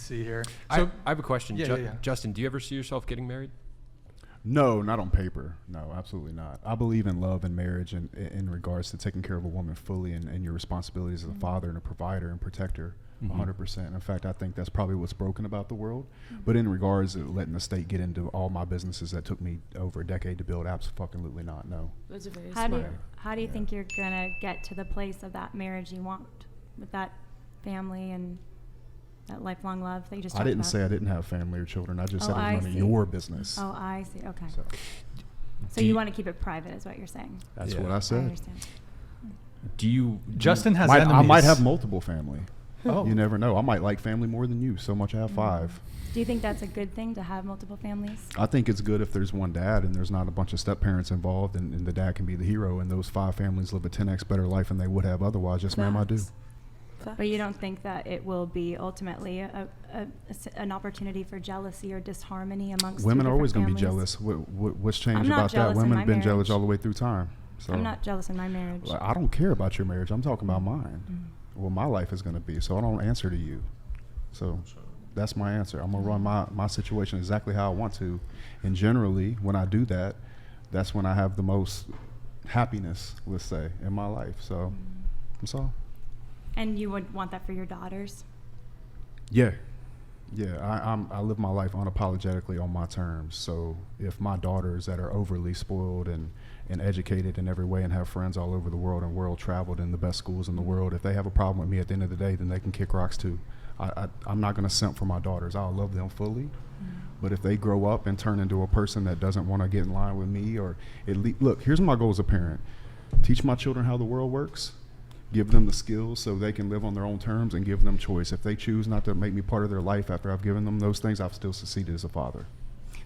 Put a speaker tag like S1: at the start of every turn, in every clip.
S1: see here.
S2: So I have a question.
S1: Yeah.
S2: Justin, do you ever see yourself getting married?
S3: No, not on paper. No, absolutely not. I believe in love and marriage and in regards to taking care of a woman fully and your responsibilities as a father and a provider and protector. 100%. In fact, I think that's probably what's broken about the world. But in regards to letting the state get into all my businesses that took me over a decade to build, absolutely not. No.
S4: Those are very
S5: How
S4: smart.
S5: do you think you're gonna get to the place of that marriage you want with that family and that lifelong love that you just talked about?
S3: I didn't say I didn't have family or children. I just said
S5: Oh,
S3: it
S5: I
S3: was none of
S5: see.
S3: your business.
S5: Oh, I see. Okay. So
S2: Do
S5: you
S2: you-
S5: want to keep it private, is what you're saying?
S3: That's
S2: Yeah.
S3: what I
S5: I
S3: said.
S5: understand.
S2: Do you?
S1: Justin has
S3: I
S1: enemies.
S3: might have multiple family.
S1: Oh.
S3: You never know. I might like family more than you. So much I have 5.
S5: Do you think that's a good thing to have multiple families?
S3: I think it's good if there's one dad and there's not a bunch of step parents involved and the dad can be the hero and those 5 families live a 10x better life than they would have otherwise. Yes, ma'am, I do.
S5: But you don't think that it will be ultimately an opportunity for jealousy or disharmony amongst
S3: Women are always
S5: going
S3: going
S5: to
S3: to be jealous. What's changed
S5: I'm not
S3: about that?
S5: jealous in
S3: Women
S5: my
S3: have been jealous
S5: marriage.
S3: all the way through time. So
S5: I'm not jealous in my marriage.
S3: I don't care about your marriage. I'm talking about mine. What my life is going to be. So I don't answer to you. So that's my answer. I'm going to run my situation exactly how I want to. And generally, when I do that, that's when I have the most happiness, let's say, in my life. So that's all.
S5: And you would want that for your daughters?
S3: Yeah. I live my life unapologetically on my terms. So if my daughters that are overly spoiled and educated in every way and have friends all over the world and world traveled in the best schools in the world, if they have a problem with me at the end of the day, then they can kick rocks too. I'm not going to simp for my daughters. I'll love them fully. But if they grow up and turn into a person that doesn't want to get in line with me or look, here's my goal as a parent. Teach my children how the world works. Give them the skills so they can live on their own terms and give them choice. If they choose not to make me part of their life after I've given them those things, I've still succeeded as a father.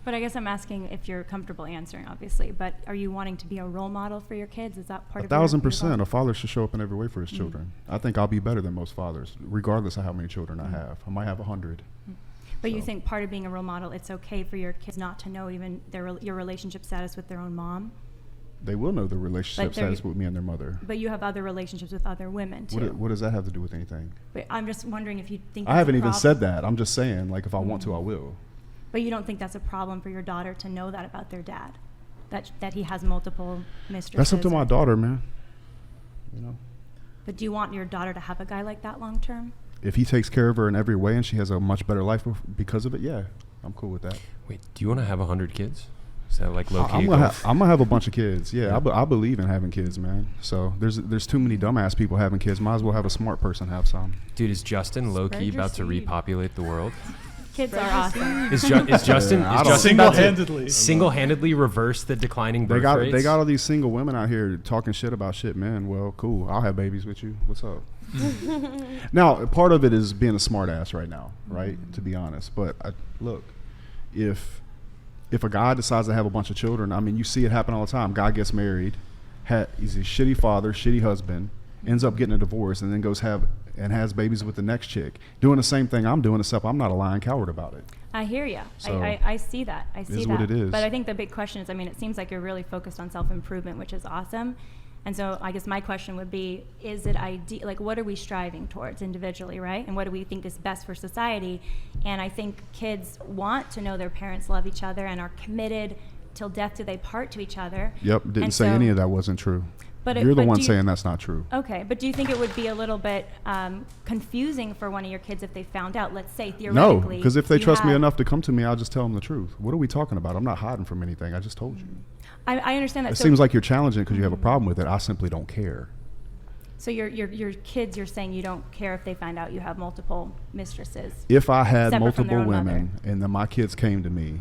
S5: But I guess I'm asking if you're comfortable answering, obviously. But are you wanting to be a role model for your kids? Is that part of
S3: 1,000%. A father should show up in every way for his children. I think I'll be better than most fathers, regardless of how many children I have. I might have 100.
S5: But you think part of being a role model, it's okay for your kids not to know even your relationship status with their own mom?
S3: They will know the relationship
S5: But they're-
S3: status with me and their mother.
S5: But you have other relationships with other women, too.
S3: What does that have to do with anything?
S5: But I'm just wondering if you think
S3: I
S5: that's
S3: haven't
S5: a
S3: even
S5: problem.
S3: said that. I'm just saying, like, if I want to, I will.
S5: But you don't think that's a problem for your daughter to know that about their dad? That he has multiple mistresses?
S3: That's up to my daughter, man. You know?
S5: But do you want your daughter to have a guy like that long term?
S3: If he takes care of her in every way and she has a much better life because of it, yeah, I'm cool with that.
S2: Wait, do you want to have 100 kids? Is that like low key?
S3: I'm gonna have a bunch of kids. Yeah, I believe in having kids, man. So there's too many dumbass people having kids. Might as well have a smart person have some.
S2: Dude, is Justin low
S4: Spread
S2: key
S4: your
S2: about to
S4: seed.
S2: repopulate the world?
S5: Kids are awesome.
S2: Is Justin
S3: I
S2: is
S3: don't-
S2: Justin about to
S1: Single-handedly.
S2: single-handedly reverse the declining birth rates?
S3: They got all these single women out here talking shit about shit, man. Well, cool. I'll have babies with you. What's up? Now, part of it is being a smart ass right now, right? To be honest. But look, if a guy decides to have a bunch of children, I mean, you see it happen all the time. Guy gets married, he's a shitty father, shitty husband, ends up getting a divorce, and then goes has babies with the next chick, doing the same thing I'm doing, except I'm not a lying coward about it.
S5: I hear you.
S3: So,
S5: I see that. I see
S3: is
S5: that.
S3: what it is.
S5: But I think the big question is, I mean, it seems like you're really focused on self-improvement, which is awesome. And so I guess my question would be, is it ideal? Like, what are we striving towards individually, right? And what do we think is best for society? And I think kids want to know their parents love each other and are committed till death do they part to each other.
S3: Yep, didn't
S5: And
S3: say
S5: so-
S3: any of that wasn't true.
S5: But
S3: You're the
S5: but
S3: one
S5: do you-
S3: saying that's not true.
S5: Okay, but do you think it would be a little bit confusing for one of your kids if they found out, let's say
S3: No,
S5: theoretically?
S3: because if they
S5: you
S3: trust me
S5: had-
S3: enough to come to me, I'll just tell them the truth. What are we talking about? I'm not hiding from anything. I just told you.
S5: I understand that.
S3: It
S5: So-
S3: seems like you're challenging because you have a problem with it. I simply don't care.
S5: So your kids, you're saying you don't care if they find out you have multiple mistresses.
S3: If I had
S5: Separate from their
S3: multiple
S5: own
S3: women and then my kids came to me,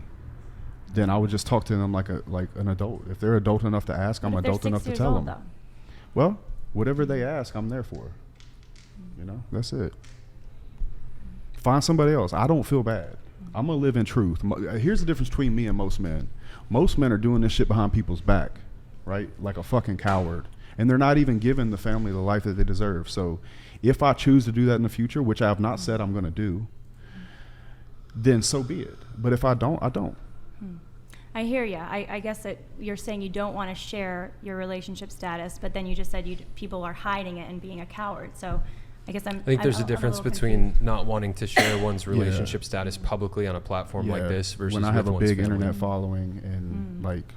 S3: then I would just talk to them like an adult. If they're adult enough to ask, I'm
S5: What if they're
S3: adult
S5: 6
S3: enough to
S5: years
S3: tell
S5: old,
S3: them.
S5: though?
S3: Well, whatever they ask, I'm there for. You know, that's it. Find somebody else. I don't feel bad. I'm gonna live in truth. Here's the difference between me and most men. Most men are doing this shit behind people's back, right? Like a fucking coward. And they're not even giving the family the life that they deserve. So if I choose to do that in the future, which I have not said I'm gonna do, then so be it. But if I don't, I don't.
S5: I hear you. I guess that you're saying you don't want to share your relationship status, but then you just said people are hiding it and being a coward. So I guess
S2: I think there's a difference between not wanting to share one's relationship status publicly on a platform like this versus
S3: when I have a
S2: with one's
S3: big
S2: family.
S3: internet following and like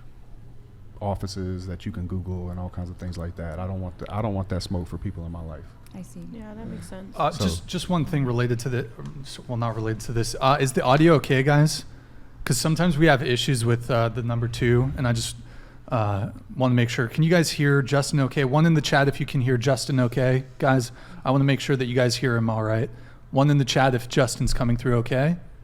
S3: offices that you can Google and all kinds of things like that. I don't want that smoke for people in my life.
S5: I see.
S1: Yeah, that makes sense.
S4: Just one thing related to the, well, not related to this. Is the audio okay, guys? Because sometimes we have issues with the number 2, and I just want to make sure. Can you guys hear Justin okay? One in the chat if you can hear Justin okay. Guys, I want to make sure that you guys hear him all right. One in the chat if Justin's coming through okay.